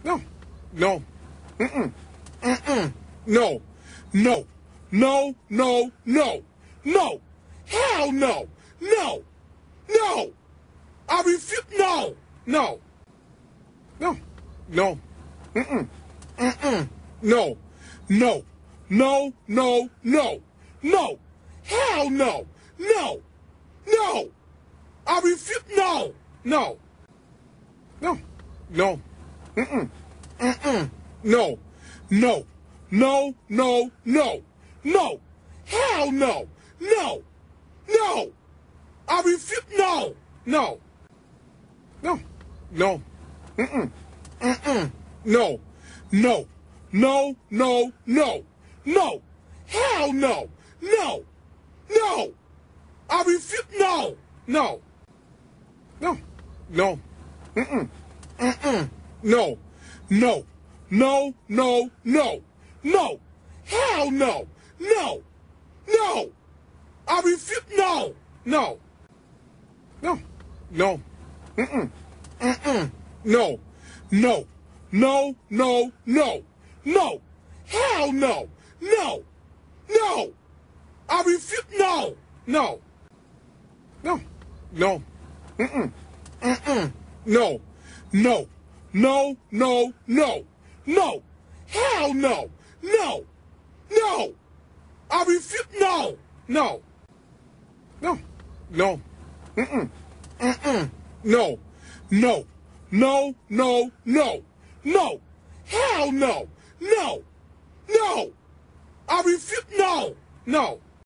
No. No. Mm-mm. Mm-mm. No. No. No. No. No. No. Hell no. No. No. I refuse. No. No. No. No. Mm-mm. Mm-mm. No. No. No. No. No. No. Hell no. No. No. I refuse. No. No. No. No. Mm-mm. Mm-mm. No. No. No. No. No. No. Hell no. No. No. I refuse. No. No. No. No. Mm-mm. Mm-mm. No. No. No. No. No. No. Hell no. No. No. I refuse. No. No. No. No. Mm-mm. Mm-mm. No. No. No. No. No. No. Hell no. No. No. I refuse. No. No. No. No. Mm-mm. Mm-mm. No. No. No. No. No. No. Hell no. No. No. I refuse. No. No. No. No. Mm-mm. Mm-mm. No. No. No. No. No. No. Hell no. No. No. I refuse. No. No. No. No. Mm-mm. Mm-mm. No. No. No. No. No. No. Hell no. No. No. I refuse. No. No.